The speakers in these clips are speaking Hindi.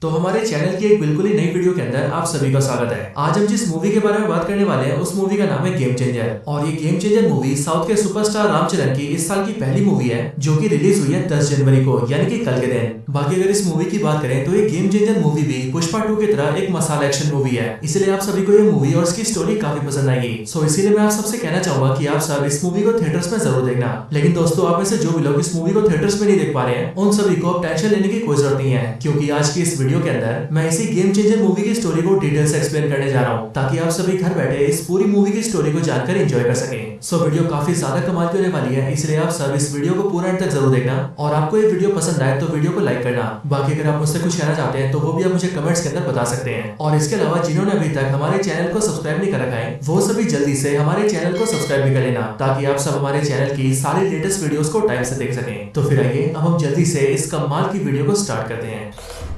तो हमारे चैनल की एक बिल्कुल ही नई वीडियो के अंदर आप सभी का स्वागत है। आज हम जिस मूवी के बारे में बात करने वाले हैं उस मूवी का नाम है गेम चेंजर। और ये गेम चेंजर मूवी साउथ के सुपरस्टार रामचरण की इस साल की पहली मूवी है जो कि रिलीज हुई है 10 जनवरी को, यानी कि कल के दिन। बाकी अगर इस मूवी की बात करें तो ये गेम चेंजर मूवी भी पुष्पा 2 की तरह एक मसाला एक्शन मूवी है, इसलिए आप सभी को ये मूवी और इसकी स्टोरी काफी पसंद आएगी। सो इसीलिए मैं आप सबसे कहना चाहूंगा कि आप सब इस मूवी को थिएटर्स में जरूर देखना। लेकिन दोस्तों, आप में से जो भी लोग इस मूवी को थिएटर्स में नहीं देख पा रहे हैं उन सभी को अब टेंशन लेने की कोई जरूरत नहीं है, क्योंकि आज की इस वीडियो के अंदर मैं इसी गेम चेंजर मूवी की स्टोरी को डिटेल से एक्सप्लेन करने जा रहा हूं, ताकि आप सभी घर बैठे इस पूरी मूवी की स्टोरी को जानकर एंजॉय कर सकें। सो वीडियो काफी ज्यादा कमाल की होने वाली है, इसलिए आप सब इस वीडियो को पूरा अंत तक जरूर देखना। और आपको ये वीडियो पसंद आए तो वीडियो को लाइक करना। बाकी अगर आप मुझसे कुछ कहना चाहते हैं तो वो भी आप मुझे कमेंट्स के अंदर बता सकते हैं। और इसके अलावा जिन्होंने अभी तक हमारे चैनल को सब्सक्राइब नहीं कर रखा है वो सभी जल्दी से हमारे चैनल को सब्सक्राइब भी कर लेना, ताकि आप सब हमारे चैनल की सारी लेटेस्ट वीडियोस को टाइम से देख सकें। तो फिर आइए अब हम जल्दी से इस कमाल की वीडियो को स्टार्ट करते हैं।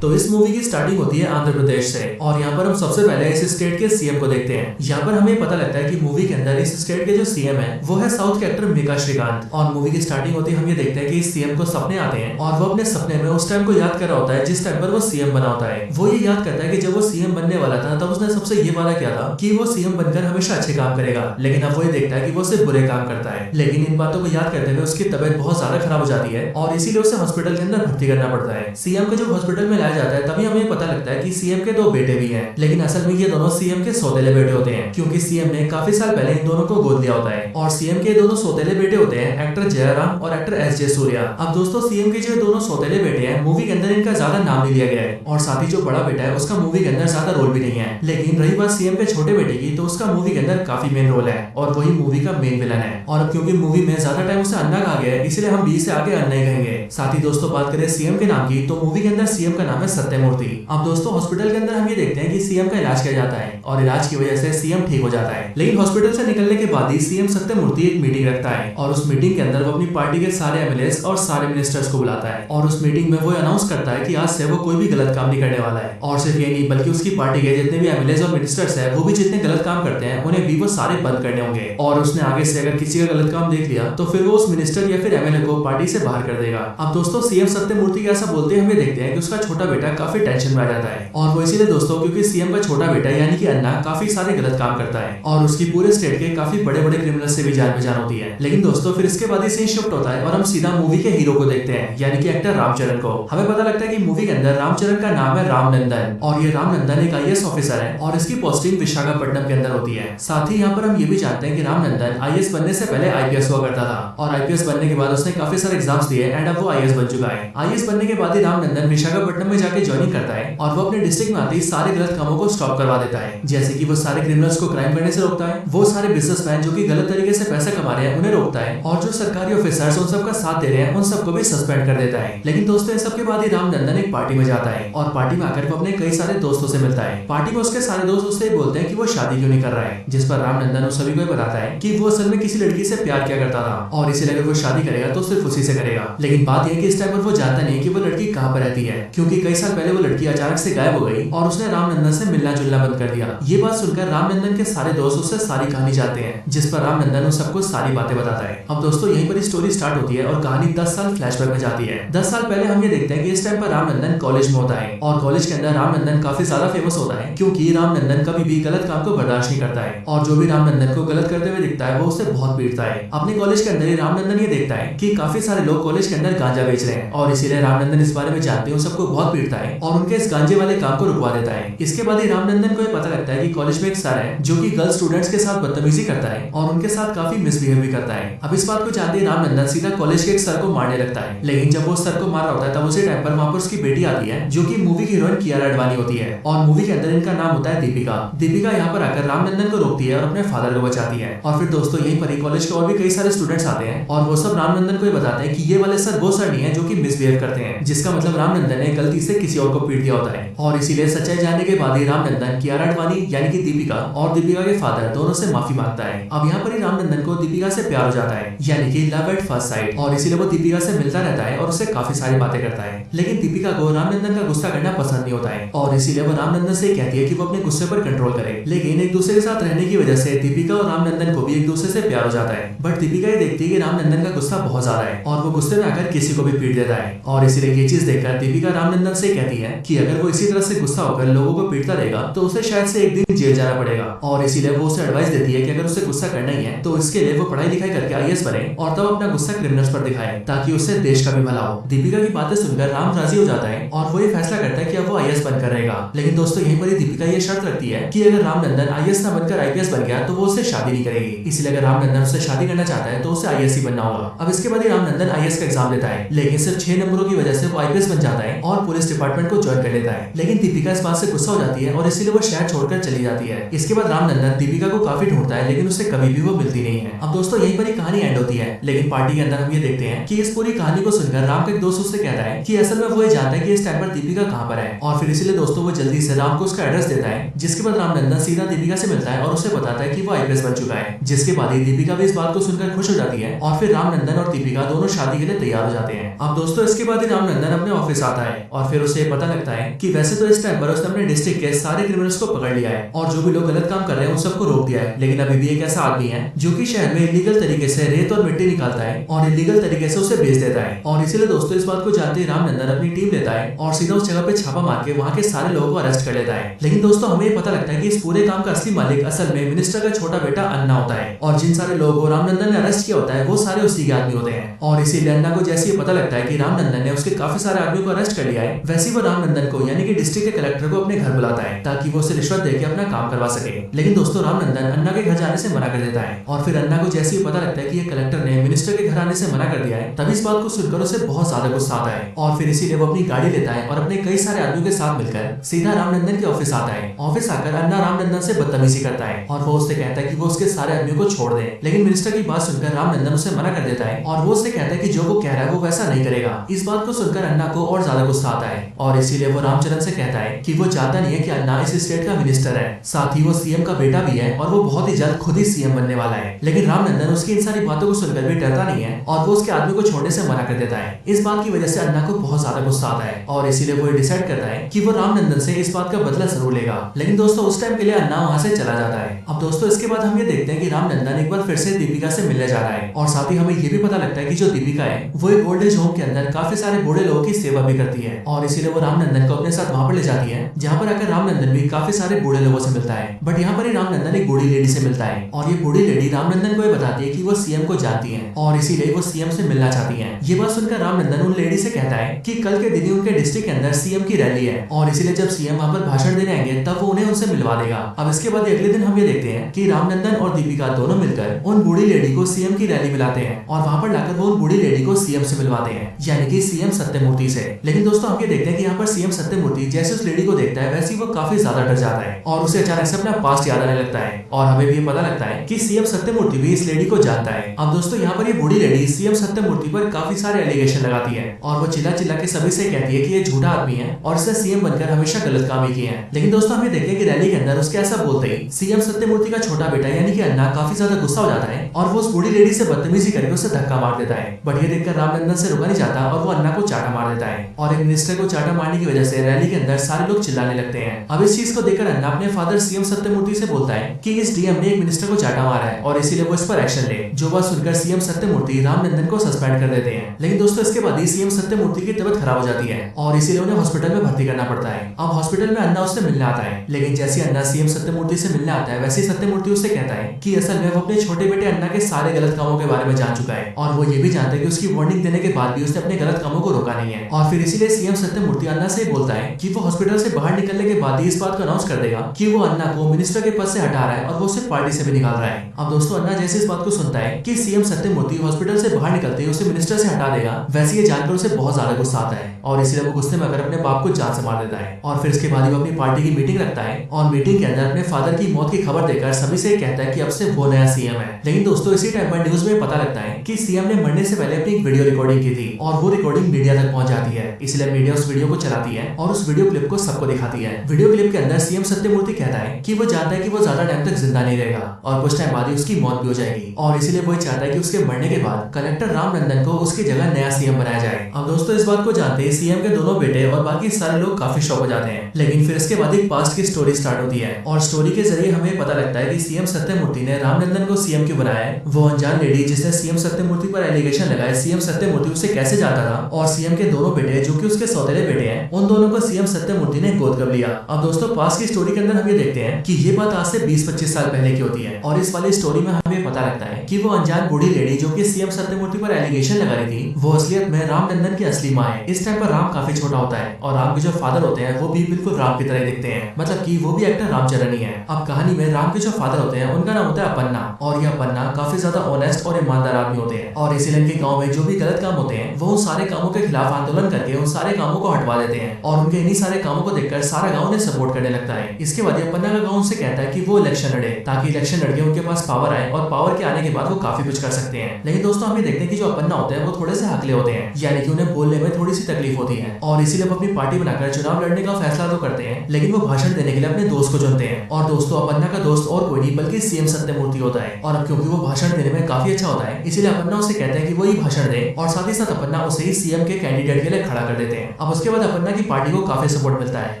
तो इस मूवी की स्टार्टिंग होती है आंध्र प्रदेश से, और यहाँ पर हम सबसे पहले इस स्टेट के सीएम को देखते हैं। यहाँ पर हमें पता लगता है कि मूवी के अंदर इस स्टेट के जो सीएम है वो है साउथ के एक्टर मीका श्रीकांत। और मूवी की स्टार्टिंग होती है हम ये देखते हैं कि इस सीएम को सपने आते हैं, और वो अपने सपने में उस टाइम को याद कर रहा होता है जिस टाइम पर वो सीएम बना होता है। वो ये याद करता है कि जब वो सीएम बनने वाला था तब उसने सबसे ये वादा किया था कि वो सीएम बनकर हमेशा अच्छे काम करेगा, लेकिन अब वो ये देखता है कि वो सिर्फ बुरे काम करता है। लेकिन इन बातों को याद करते हुए उसकी तबियत बहुत ज्यादा खराब हो जाती है, और इसीलिए उसे हॉस्पिटल के अंदर भर्ती करना पड़ता है। सीएम को जब हॉस्पिटल में लाया जाता है तभी हमें पता लगता है कि सीएम के दो बेटे भी हैं, लेकिन असल में ये दोनों सीएम के सौतेले बेटे होते हैं, क्योंकि सीएम ने काफी साल पहले इन दोनों को गोद लिया होता है। और सीएम के दोनों सौतेले बेटे होते हैं एक्टर जयराम और एक्टर एस जे सूर्या। अब दोस्तों, सीएम के जो दोनों सौतेले बेटे हैं मूवी के अंदर इनका ज्यादा नाम नहीं लिया गया है, और साथ ही जो बड़ा बेटा है उसका मूवी के अंदर ज्यादा रोल भी नहीं है। लेकिन रही बात सीएम के छोटे बेटे की, तो उसका मूवी के अंदर काफी मेन रोल है, और वही मूवी का मेन विलन है। और अब क्योंकि मूवी में ज्यादा टाइम उसे अन्ना कहा गया है, इसलिए हम बी से आगे अन्ना ही कहेंगे। साथ ही दोस्तों, बात करें सीएम के नाम की, तो मूवी के अंदर सीएम का नाम है सत्यमूर्ति। अब दोस्तों, हॉस्पिटल के अंदर हम ये देखते हैं कि सीएम का इलाज किया जाता है, और इलाज की वजह से सीएम ठीक हो जाता है। लेकिन हॉस्पिटल से निकलने के बाद ही सीएम सत्यमूर्ति एक मीटिंग रखता है, और उस मीटिंग के अंदर वो अपनी पार्टी के सारे एमएलएस और सारे मिनिस्टर्स को बुलाता है। और उस मीटिंग में वो अनाउंस करता है कि आज से वो कोई भी गलत काम नहीं करने वाला है। और सिर्फ ये नहीं, बल्कि उसकी पार्टी के जितने भी एमएलएस और मिनिस्टर्स है वो भी जितने गलत काम करते हैं उन्हें भी वो सारे बंद करने होंगे। और उसने आगे से अगर किसी का गलत काम देख लिया तो फिर वो उस मिनिस्टर या फिर एमएलए को पार्टी से बाहर कर देगा। अब दोस्तों, सीएम सत्यमूर्ति ऐसा बोलते हैं हम ये देखते हैं कि उसका छोटा बेटा काफी टेंशन में आ जाता है, और वो इसीलिए दोस्तों क्योंकि सीएम का छोटा बेटा यानी कि अन्ना काफी सारे गलत काम करता है, और उसकी पूरे स्टेट के काफी बड़े बड़े क्रिमिनल से भी जान पहचान होती है। लेकिन दोस्तों, फिर इसके बाद ही सीन शिफ्ट होता है और हम सीधा मूवी के हीरो को देखते हैं, यानी कि एक्टर रामचरण को। हमें पता लगता है कि मूवी के अंदर रामचरण का नाम है रामनंदन, और ये रामनंदन एक आईएएस ऑफिसर है, और इसकी पोस्टिंग विशाखापट्टनम के अंदर होती है। साथ ही यहाँ पर हम ये भी जानते हैं कि रामनंदन आईएएस बनने से पहले आईपीएस हुआ करता था, और आईपीएस बनने के बाद उसने काफी सारे एग्जाम्स दिए एंड अब वो आईएएस बन चुका है। आईएएस बनने के बाद ही रामनंदन विशाखापट्टनम में जाके ज्वाइनिंग करता है, और वो अपने डिस्ट्रिक्ट में आते ही सारे गलत कामों को स्टॉप करवा देता है। जैसे कि वो सारे क्रिमिनल्स को क्राइम करने से रोकता है, वो सारे बिजनेसमैन जो कि गलत तरीके से पैसा कमा रहे हैं उन्हें रोकता है, और जो सरकारी ऑफिसर्स उन सबका साथ दे रहे हैं उन सबको भी सस्पेंड कर देता है। लेकिन दोस्तों, इन सबके बाद ही रामनंदन एक पार्टी में जाता है, और पार्टी में आकर वो अपने कई सारे दोस्तों से मिलता है। पार्टी में उसके सारे दोस्त उससे बोलते हैं कि वो शादी क्यों नहीं कर रहा है, जिस पर रामनंदन उन सभी को बताता है कि वो असल में किसी लड़की से प्यार किया करता था, और इसीलिए अगर वो शादी करेगा तो सिर्फ उसी से करेगा। लेकिन बात यह है कि इस टाइम पर वो जानता नहीं कि वो लड़की कहाँ पर रहती है, क्योंकि कई साल पहले वो लड़की अचानक से गायब हो गई और उसने रामनंदन से मिलना जुलना बंद कर दिया। ये बात सुनकर रामनंदन के सारे दोस्त उससे सारी कहानी जानते हैं, जिस पर रामनंदन उन सबको सारी बातें बताता है। अब दोस्तों, यहीं पर स्टोरी स्टार्ट होती है और कहानी 10 साल फ्लैशबैक में जाती है। 10 साल पहले हम ये देखते हैं कि इस टाइम पर रामनंदन कॉलेज में होता है, और कॉलेज के अंदर रामनंदन काफी ज्यादा फेमस होता है, क्योंकि रामनंदन कभी भी गलत काम को बर्दाश्त नहीं करता है, और जो भी रामनंदन को गलत करते हुए दिखता है वो उसे बहुत पीटता है। अपने कॉलेज के अंदर ही रामनंदन ये देखता है कि काफी सारे लोग कॉलेज के अंदर गांजा बेच रहे हैं, और इसीलिए रामनंदन इस बारे में जानते हैं उन सबको बहुत पीटता है और उनके इस गांजे वाले काम को रुकवा देता है। इसके बाद ही रामनंदन को पता लगता है कि कॉलेज में एक सर है जो कि गर्ल्स स्टूडेंट्स के साथ बदतमीजी करता है और उनके साथ काफी मिसबिहेव भी करता है। अब इस बात को जानते ही रामनंदन सीधा कॉलेज के एक सर को मारने लगता है। लेकिन जब वो सर को मार रहा होता है तब उसी टाइम पर वहां पर उसकी बेटी आती है, जो कि मूवी की हीरोइन कियारा आडवाणी होती है, और मूवी के अंदर इनका नाम होता है दीपिका। दीपिका यहाँ पर आकर रामनंदन को रोकती है और अपने फादर को बचाती है। और फिर दोस्तों, यहीं पर ही कॉलेज के और भी कई सारे स्टूडेंट्स आते हैं, और वो सब रामनंदन को बताते हैं कि ये वाले सर वो सर नहीं है जो कि मिसबिहेव करते हैं, जिसका मतलब रामनंदन ने गलती से किसी और को पीट दिया होता है। और इसीलिए सच्चाई जानने के बाद ही रामनंदन कियारा आडवाणी यानी कि दीपिका और दीपिका के फादर दोनों से माफी मांगता है। अब यहाँ पर ही रामनंदन को दीपिका से प्यार हो जाता है, यानी कि लव एट फर्स्ट साइट, और इसीलिए वो दीपिका से मिलता रहता है और उससे काफी सारी बातें करता है। लेकिन दीपिका को रामनंदन का गुस्सा करना पसंद नहीं होता है, और इसीलिए वो रामनंदन से कहती है कि वो अपने गुस्से पर कंट्रोल करे। लेकिन एक दूसरे के साथ रहने की वजह से दीपिका और रामनंदन को भी एक दूसरे से प्यार हो जाता है। बट दीपिका ये देखती है कि रामनंदन का गुस्सा बहुत ज्यादा है, और वो गुस्से में आकर किसी को भी पीट देता है, और इसीलिए ये चीज देखकर दीपिका रामनंदन रामनंदन से कहती है कि अगर वो इसी तरह से गुस्सा होकर लोगों को पीटता रहेगा तो उसे शायद से एक दिन जेल जाना पड़ेगा, और इसीलिए वो उसे एडवाइस देती है कि अगर उसे गुस्सा करना ही है तो इसके लिए वो पढ़ाई लिखाई करके आईएएस बने और तब अपना गुस्सा क्रिमिनल्स पर दिखाए ताकि उससे देश का भी भला हो। दीपिका की बातें सुनकर राम राजी हो जाता है और वो ये फैसला करता है कि अब वो आईएएस बनकर रहेगा। लेकिन दोस्तों यहीं पर ही दीपिका ये शर्त रखती है कि अगर रामनंदन आईएएस न बनकर आईपीएस बन गया तो वो उससे शादी नहीं करेगी। इसलिए अगर रामनंदन उससे शादी करना चाहता है तो उसे आईएएस ही बनना होगा। अब इसके बाद ही रामनंदन आईएएस का एग्जाम देता है, लेकिन सिर्फ 6 नंबरों की वजह से वो आईपीएस बन जाता है और पुलिस डिपार्टमेंट को ज्वाइन कर लेता है। लेकिन दीपिका इस बात से गुस्सा हो जाती है और इसीलिए वो शहर छोड़कर चली जाती है। इसके बाद रामनंदन दीपिका को काफी ढूंढता है, लेकिन उसे कभी भी वो मिलती नहीं है। अब दोस्तों यहीं पर ही कहानी एंड होती है, लेकिन पार्टी के अंदर हम ये देखते हैं कि इस पूरी कहानी को सुनकर राम का एक दोस्त उससे कहता है कि असल में वो ये जानता है कि इस टाइम पर दीपिका कहाँ पर है, और फिर इसीलिए दोस्तों वो जल्दी से राम को उसका एड्रेस देता है। जिसके बाद रामनंदन सीधा दीपिका से मिलता है और उसे बताता है कि वो आईपीएस बन चुका है। जिसके बाद ही दीपिका भी इस बात को सुनकर खुश हो जाती है और फिर रामनंदन और दीपिका दोनों शादी के लिए तैयार हो जाते हैं। अब दोस्तों इसके बाद ही रामनंदन अपने ऑफिस आता है और फिर उसे पता लगता है कि वैसे तो इस टाइम पर उसने अपने डिस्ट्रिक्ट के सारे क्रिमिनल्स को पकड़ लिया है और जो भी लोग गलत काम कर रहे हैं उन सबको रोक दिया है, लेकिन अभी भी एक ऐसा आदमी है जो कि शहर में इलीगल तरीके से रेत और मिट्टी निकालता है और इलीगल तरीके से उसे बेच देता है। और इसीलिए दोस्तों इस बात को जानते ही रामनंदन अपनी टीम लेता है और सीधा उस जगह पे छापा मार के वहाँ के सारे लोगों को अरेस्ट कर लेता है। लेकिन दोस्तों हमें ये पता लगता है कि इस पूरे काम का असली मालिक असल में मिनिस्टर का छोटा बेटा अन्ना होता है, और जिन सारे लोगों को रामनंदन ने अरेस्ट किया होता है वो सारे उसी के आदमी होते हैं। और इसीलिए अन्ना को जैसे ये पता लगता है कि रामनंदन ने उसके काफी सारे आदमियों को अरेस्ट कर लिया है, वैसे वो रामनंदन को यानी कि डिस्ट्रिक्ट के कलेक्टर को अपने घर बुलाता है ताकि वो उसे रिश्वत देके अपना काम करवा सके। लेकिन दोस्तों रामनंदन अन्ना के घर जाने से मना कर देता है और फिर अन्ना को जैसे ही पता लगता है कि ये कलेक्टर ने मिनिस्टर के घर आने से मना कर दिया है, तभी इस बात को सुनकर उसे बहुत ज्यादा गुस्सा आता है और फिर इसीलिए वो अपनी गाड़ी लेता है और अपने कई सारे आदमियों के साथ मिलकर सीधा रामनंदन के ऑफिस आता है। ऑफिस आकर अन्ना रामनंदन से बदतमीजी करता है और वो उससे कहता है कि वो उसके सारे आदमियों को छोड़ दे, लेकिन मिनिस्टर की बात सुनकर रामनंदन उसे मना कर देता है और वो उससे कहता है कि जो वो कह रहा है वो वैसा नहीं करेगा। इस बात को सुनकर अन्ना को और ज्यादा गुस्सा आता है और इसीलिए वो रामचरण से कहता है कि वो चाहता नहीं है कि अन्ना इस स्टेट का मिनिस्टर है, साथ ही वो सीएम का बेटा भी है और वो बहुत ही जल्द खुद ही सीएम बनने वाला है। लेकिन रामनंदन उसकी इन सारी बातों को सुनकर भी डरता नहीं है और वो उसके आदमी को छोड़ने से मना कर देता है। इस बात की वजह से अन्ना को बहुत ज्यादा गुस्सा आता है और इसीलिए वो डिसाइड करता है कि वो रामनंदन से इस बात का बदला जरूर लेगा। लेकिन दोस्तों उस टाइम के लिए अन्ना वहाँ से चला जाता है। अब दोस्तों इसके बाद हम ये देखते हैं कि रामनंदन एक बार फिर से दीपिका से मिलने जा रहा है और साथ ही हमें ये भी पता लगता है कि जो दीपिका है वो एक ओल्ड एज होम के अंदर काफी सारे बूढ़े लोगों की सेवा भी करती है और इसीलिए वो रामनंदन को अपने साथ वहाँ पर ले जाती है, जहाँ पर आकर रामनंदन भी काफी सारे बूढ़े लोगों से मिलता है। बट यहाँ पर ही रामनंदन एक बूढ़ी लेडी से मिलता है और ये बूढ़ी लेडी रामनंदन को ये बताती है कि वो सीएम को जानती है और इसीलिए वो सीएम से मिलना चाहती है। ये बात सुनकर रामनंदन उन लेडी से कहता है कि कल के दिन ही उनके डिस्ट्रिक्ट के अंदर सीएम की रैली है और इसीलिए जब सीएम वहाँ पर भाषण देने आएंगे तब वो उन्हें उनसे मिलवा देगा। अब इसके बाद अगले दिन हम ये देखते हैं कि रामनंदन और दीपिका दोनों मिलकर उन बूढ़ी लेडी को सीएम की रैली मिलाते हैं और वहाँ पर लाकर वो उन बूढ़ी लेडी को सीएम से मिलवाते हैं, यानी कि सीएम सत्यमूर्ति से। लेकिन दोस्तों हम ये देखते हैं कि यहाँ पर सीएम सत्यमूर्ति जैसे उस लेडी को देखता है वैसे ही वो काफी ज्यादा डर जाता है और उसे अचानक से अपना पास्ट याद आने लगता है और हमें भी ये पता लगता है कि सीएम सत्यमूर्ति भी इस लेडी को जानता है। अब दोस्तों यहाँ पर ये बूढ़ी लेडी सीएम सत्यमूर्ति पर काफी सारे एलिगेशन लगाती है और वो चिल्ला चिल्ला के सभी से कहती है कि ये झूठा आदमी है और इसने सीएम बनकर हमेशा गलत काम ही किए हैं। लेकिन दोस्तों हमें देखते हैं कि रैली के अंदर उसके ऐसा बोलते ही सीएम सत्यमूर्ति का छोटा बेटा यानी कि अन्ना काफी ज्यादा गुस्सा हो जाता है और वो उस बूढ़ी लेडी से बदतमीजी करके उसे धक्का मार देता है। बट ये देखकर रामनंदन से रुका नहीं जाता और वो अन्ना को चाटा मार देता है और एक मिनिस्टर को चाटा मारने की वजह से रैली के अंदर सारे लोग चिल्लाने लगते हैं। अब इस चीज को देखकर अन्ना अपने फादर सीएम सत्यमूर्ति से बोलता है कि इस डीएम ने एक मिनिस्टर को चाटा मारा है और इसीलिए वो इस पर एक्शन ले। जो बात सुनकर सीएम सत्यमूर्ति रामनंदन को सस्पेंड कर देते हैं। लेकिन दोस्तों इसके बाद ही सीएम सत्यमूर्ति की तबीयत खराब हो जाती है और इसीलिए उन्हें हॉस्पिटल में भर्ती करना पड़ता है। अब हॉस्पिटल में अन्ना उससे मिलने आता है, लेकिन जैसे अन्ना सीएम सत्यमूर्ति से मिलने आता है वैसे सत्यमूर्ति उससे कहता है कि असल में वो अपने छोटे बेटे अन्ना के सारे गलत कामों के बारे में जान चुका है और वो ये भी जानता है कि उसकी वार्निंग देने के बाद भी उसने अपने गलत कामों को रोका नहीं है। और फिर इसीलिए सीएम सत्यमूर्ति अन्ना से बोलता है कि वो हॉस्पिटल से बाहर निकलने के बाद ही इस बात को अनाउंस कर देगा कि वो अन्ना को मिनिस्टर के पद से हटा रहा है और वो उसे पार्टी से भी निकाल रहा है। अब दोस्तों अन्ना जैसे इस बात को सुनता है कि सीएम सत्यमूर्ति हॉस्पिटल से बाहर निकलते ही उसे मिनिस्टर से हटा देगा, वैसे ये जानकर उसे बहुत ज्यादा गुस्सा आता है और इसीलिए वो गुस्से में अगर अपने बाप को जान से मार देता है। और फिर इसके बाद वो अपनी पार्टी की मीटिंग रखता है और मीटिंग के अंदर अपने फादर की मौत की खबर देकर सभी से कहता है कि अब से वो नया सीएम है। लेकिन दोस्तों इसी टाइम पर न्यूज में पता लगता है कि सीएम ने मरने से पहले अपनी एक वीडियो रिकॉर्डिंग की थी और वो रिकॉर्डिंग मीडिया तक पहुंच जाती है। इसलिए मीडिया उस वीडियो को चलाती है और उस वीडियो क्लिप को सबको दिखाती है। वीडियो क्लिप के अंदर सीएम सत्यमूर्ति कहता है कि वो जानता है कि वो ज्यादा टाइम तक जिंदा नहीं रहेगा और कुछ टाइम बाद ही उसकी मौत भी हो जाएगी और इसीलिए वो चाहता है कि उसके मरने के बाद कलेक्टर रामनंदन को उसकी जगह नया सीएम बनाया जाए। अब दोस्तों इस बात को जानते ही सीएम के दोनों बेटे और बाकी सारे लोग काफी शॉक हो जाते हैं। लेकिन फिर इसके बाद एक पास्ट की स्टोरी स्टार्ट होती है और स्टोरी के जरिए हमें पता लगता है कि सीएम सत्यमूर्ति ने रामनंदन को सीएम क्यों बनाया है। वो अनजान लेडी जिसने सीएम सत्यमूर्ति पर एलिगेशन लगाया, सीएम सत्यमूर्ति उसे कैसे जानता था और सीएम के दोनों बेटे जो कि उसके सौतेले बेटे हैं उन दोनों को सीएम सत्यमूर्ति ने गोद कर लिया। अब दोस्तों पास की स्टोरी के अंदर हम ये देखते हैं कि ये बात आज से 20-25 साल पहले की होती है और इस वाली स्टोरी में हमें पता लगता है कि वो अनजान बूढ़ी लेडी जो कि सीएम सत्यमूर्ति पर एलिगेशन लगा रही थी वो असलियत में रामनंदन की असली माँ है। इस टाइम पर राम काफी छोटा होता है और राम के जो फादर होते हैं वो भी बिल्कुल राम की तरह दिखते हैं, मतलब कि वो भी एक्टर रामचरण ही है। अब कहानी में राम के जो फादर होते हैं उनका नाम होता है अपन्ना और ये अपन्ना काफी ज्यादा ऑनेस्ट और ईमानदार आदमी होते हैं और इसीलिए इनके गाँव में जो भी गलत काम होते हैं वो उन सारे कामों के खिलाफ आंदोलन करके उन सारे कामों को हटवा देते हैं और उनके इन्हीं सारे कामों को देखकर सारा गाँव उन्हें सपोर्ट करने लगता है। इसके बाद अपन्ना का गाँव उनसे कहता है कि वो इलेक्शन लड़े ताकि इलेक्शन लड़के उनके पास पावर आए और पावर के आने के बाद वो काफी कुछ कर सकते हैं। लेकिन दोस्तों हमें देखते हैं कि जो अपन्ना होते हैं वो थोड़े से हकले होते हैं, यानी कि उन्हें बोलने में थोड़ी सी तकलीफ होती है और इसीलिए वो अपनी पार्टी बनाकर चुनाव लड़ने का फैसला तो करते हैं लेकिन वो भाषण देने के लिए अपने दोस्त को चुनते हैं और दोस्तों अपन्ना का दोस्त और कोई नहीं बल्कि सीएम सत्यमूर्ति होता है। और अब क्योंकि वो भाषण देने में काफी अच्छा होता है इसीलिए अपन्ना उसे कहते हैं कि वो ही भाषण दे और साथ ही साथ अपन्ना उसे ही सीएम के कैंडिडेट के लिए खड़ा कर देते हैं। अब उसके बाद अपन्ना की पार्टी को काफी सपोर्ट मिलता है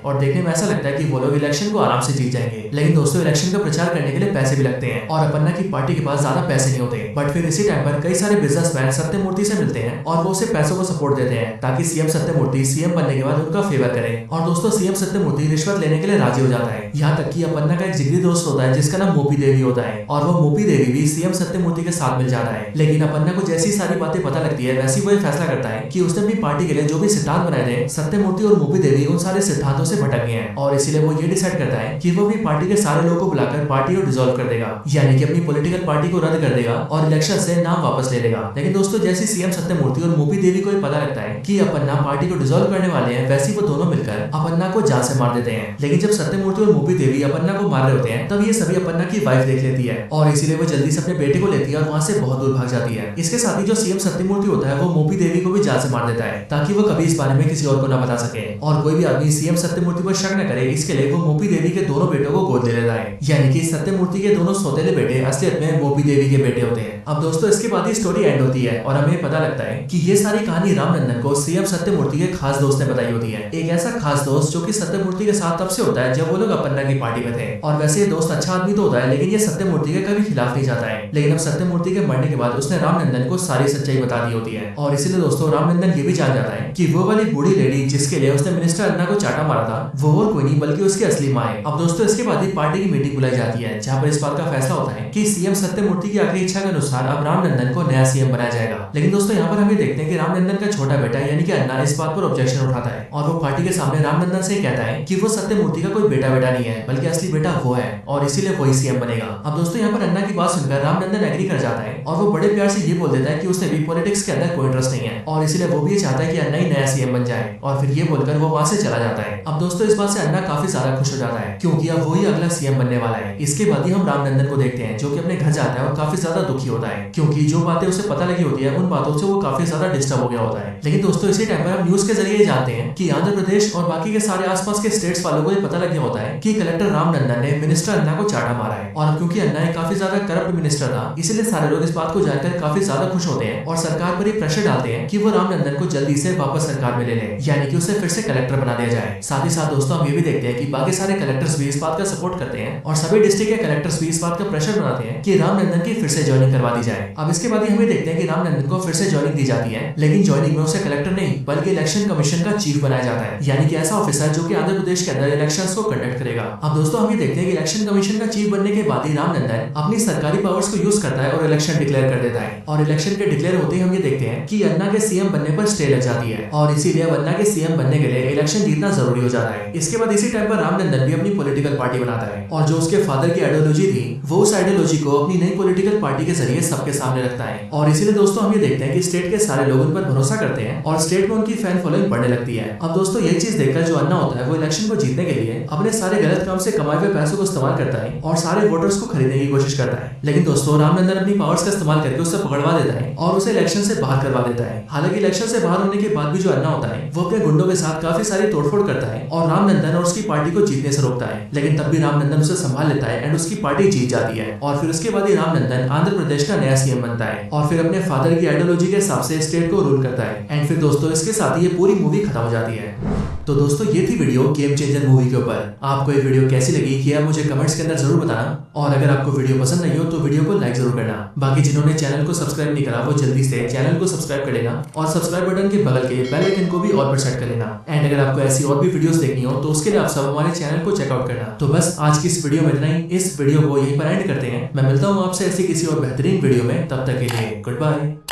और देखने में ऐसा लगता है कि वो लोग इलेक्शन को आराम से जीत जाएंगे। लेकिन दोस्तों इलेक्शन का प्रचार करने के लिए पैसे भी लगते हैं और अपन्ना की पार्टी के पास ज्यादा पैसे नहीं होते। बट फिर इसी टाइम पर कई सारे बिजनेसमैन सत्यमूर्ति से मिलते हैं और वो उसे पैसों को सपोर्ट देते हैं ताकि सीएम सत्यमूर्ति सीएम बनने के बाद उनका फेवर करे। और दोस्तों सीएम सत्यमूर्ति रिश्वत लेने के लिए राजी हो जाता है, यहाँ तक कि अपन्ना का एक जिगरी दोस्त होता है जिसका नाम मोपी देवी होता है और वो मोपी देवी भी सीएम सत्यमूर्ति के साथ मिल जाता है। लेकिन अपन्ना को जैसी सारी बातें पता लगती है वैसी वो फैसला करता है कि उसने अपनी पार्टी के लिए जो भी सिद्धांत बनाए थे सत्यमूर्ति और मोपी देवी उन सारे सिद्धांतों से भटक गए हैं और इसीलिए वो ये डिसाइड करता है कि वो अपनी पार्टी के सारे लोगों को बुलाकर पार्टी को डिसॉल्व कर देगा, यानी कि अपनी पॉलिटिकल पार्टी को रद्द कर देगा और इलेक्शन से नाम वापस ले लेगा। लेकिन दोस्तों जैसे सीएम सत्यमूर्ति और मोपी देवी को पता लगता है कि अपन्ना पार्टी को डिसॉल्व करने वाले हैं वैसे वो दोनों मिलकर अपन्ना को जान से मार देते हैं। लेकिन जब सत्यमूर्ति और मोपी देवी अपन्ना को मार रहे होते हैं तब ये सभी अपन्ना की वाइफ देख लेती है और इसीलिए वो जल्दी से अपने बेटे को लेती है और वहाँ से बहुत दूर भाग जाती है। इसके साथ ही जो सीएम सत्यमूर्ति होता है वो मोपी देवी को भी जान से मार देता है ताकि वो कभी इस बारे में किसी और को न बता सके और कोई भी आदमी सीएम सत्यमूर्ति पर शक न करे। इसके लिए वो मोपी देवी के दोनों बेटों को गोद ले लेता है, यानी कि सत्यमूर्ति के दोनों सौतेले बेटे असलियत में मोपी देवी के बेटे होते हैं। अब दोस्तों इसके बाद ही स्टोरी एंड होती है और हमें पता लगता है कि ये सारी कहानी रामनंदन को सीएम सत्यमूर्ति के खास दोस्त ने बताई होती है। एक ऐसा खास दोस्त जो कि सत्यमूर्ति के साथ तब से होता है जब वो लोग अपन्ना की पार्टी में थे और वैसे ये दोस्त अच्छा आदमी तो होता है लेकिन ये सत्यमूर्ति के कभी खिलाफ नहीं जाता है। लेकिन अब सत्यमूर्ति के मरने के बाद उसने रामनंदन को सारी सच्चाई बता दी होती है और इसीलिए दोस्तों रामनंदन ये भी जान जाता है कि वो वाली बूढ़ी लेडी जिसके लिए उसने मिनिस्टर अन्ना को चाटा मारा था वो और कोई नहीं बल्कि उसकी असली माँ है। अब दोस्तों इसके बाद ही पार्टी की मीटिंग बुलाई जाती है जहाँ पर इस बात का फैसला होता है कि सीएम सत्यमूर्ति की आखिरी इच्छा के अनुसार अब रामनंदन को नया सीएम बनाया जाएगा। लेकिन दोस्तों यहाँ पर हम देखते हैं कि रामनंदन का छोटा बेटा यानी कि अन्ना इस बात पर ऑब्जेक्शन उठाता है और वो पार्टी के सामने रामनंदन से कहता है कि वो सत्यमूर्ति का कोई बेटा नहीं है बल्कि असली बेटा वो है और इसीलिए वही सीएम बनेगा। अब दोस्तों यहाँ पर अन्ना की बात सुनकर रामनंदन एग्री कर जाता है और वो बड़े प्यार से ये बोल देता है कि उसने भी पॉलिटिक्स के अंदर कोई इंटरेस्ट नहीं है और इसीलिए वो भी ये चाहता है कि अन्ना ही नया सीएम बन जाए और फिर ये बोलकर वो वहां से चला जाता है। अब दोस्तों इस बात से अन्ना काफी ज्यादा खुश हो जाता है क्योंकि अब वही अगला सीएम बनने वाला है। इसके बाद ही हम रामनंदन को देखते हैं जो कि अपने घर जाता है और काफी ज्यादा दुखी होता है क्योंकि जो बातें उसे पता लगी होती है उन बातों से वो काफी ज्यादा डिस्टर्ब हो गया होता है। लेकिन दोस्तों इसी टाइम पर हम न्यूज के जरिए जानते हैं कि आंध्र प्रदेश और बाकी के सारे आसपास के स्टेट्स वालों को ये पता लग गया होता है कि कलेक्टर रामनंदन ने मिनिस्टर अन्ना को चाटा मारा है और क्योंकि अन्ना एक काफी ज्यादा करप्ट मिनिस्टर था इसलिए सारे लोग इस बात को जानकर काफी ज्यादा खुश होते हैं और सरकार पर ये प्रेशर डालते हैं कि वो रामनंदन को जल्दी से वापस सरकार में ले ले, यानी कि उसे फिर से कलेक्टर बना दिया जाए। साथ ही साथ दोस्तों हम ये भी देखते हैं कि बाकी सारे कलेक्टर्स भी इस बात का सपोर्ट करते हैं और सभी डिस्ट्रिक्ट के कलेक्टर्स भी इस बात का प्रेशर बनाते हैं कि रामनंदन की फिर से ज्वाइनिंग करवा दी जाए। अब इसके बाद ही हमें देखते हैं कि रामनंदन को फिर से ज्वाइनिंग दी जाती है लेकिन ज्वाइनिंग में उसे कलेक्टर नहीं बल्कि इलेक्शन कमीशन का चीफ बनाया जाता है, यानी कि ऐसा ऑफिसर जो कि आंध्र प्रदेश के अंदर इलेक्शंस को कंडक्ट करेगा। अब दोस्तों हम ये देखते हैं कि इलेक्शन कमीशन का चीफ बनने के बाद ही रामनंदन अपनी सरकारी पावर्स को यूज करता है और इलेक्शन डिक्लेयर कर देता है और इलेक्शन के डिक्लेयर होते ही हम ये देखते हैं कि अन्ना के सीएम बनने पर स्टे लग जाती है और इसीलिए अन्ना के सीएम बनने के लिए इलेक्शन जीतना जरूरी हो जाता है। इसके बाद इसी टाइम पर रामनंदन भी अपनी पॉलिटिकल पार्टी बनाता है और जो उसके फादर की आइडियोलॉजी थी वो उस आइडियोलॉजी को अपनी नई पॉलिटिकल पार्टी के जरिए सबके सामने रखता है और इसीलिए दोस्तों हम ये देखते हैं कि स्टेट के सारे लोग उन पर भरोसा करते हैं और स्टेट में उनकी फैन फॉलोइंग बढ़ने लगती है। अब दोस्तों ये चीज देखकर जो अन्ना होता है वो इलेक्शन को जीतने के लिए अपने सारे गलत काम से कमाए हुए पैसों को इस्तेमाल करता है और सारे वोटर्स को खरीदने की कोशिश करता है। लेकिन दोस्तों रामनंदन अपनी पावर्स का इस्तेमाल करके उसे पकड़वा देता है और उसे इलेक्शन से बाहर करवा देता है। हालांकि इलेक्शन से बाहर होने के बाद भी जो अन्ना होता है वो अपने गुंडों के साथ काफी सारी तोड़फोड़ करता है और रामनंदन और उसकी पार्टी को जीतने से रोकता है। लेकिन तब भी रामनंदन उसे संभाल लेता है एंड उसकी पार्टी जीत जाती है और फिर उसके बाद ही रामनंदन आंध्र प्रदेश का नया सीएम बनता है और फिर अपने फादर की आइडियोलॉजी के हिसाब से स्टेट को रूल करता है एंड फिर दोस्तों इसके साथ ही ये पूरी मूवी खत्म हो जाती है। तो दोस्तों ये थी वीडियो गेम चेंजर मूवी के ऊपर। आपको ये वीडियो कैसी लगी ये आप मुझे कमेंट्स के अंदर जरूर बताना और अगर आपको वीडियो पसंद नहीं हो तो वीडियो को लाइक जरूर करना। बाकी जिन्होंने चैनल को सब्सक्राइब नहीं करा वो जल्दी से चैनल को सब्सक्राइब कर लेना और सब्सक्राइब बटन के बगल के बेल आइकन को भी थोड़ी और सेट कर लेना। एंड अगर आपको ऐसी और भी वीडियोस देखनी हो तो उसके लिए आप सब हमारे चैनल को चेकआउट करना। तो बस आज की इस वीडियो में इतना ही। इस वीडियो को यहीं पर एंड करते हैं। मैं मिलता हूँ आपसे ऐसी किसी और बेहतरीन वीडियो में, तब तक के लिए गुड बाय।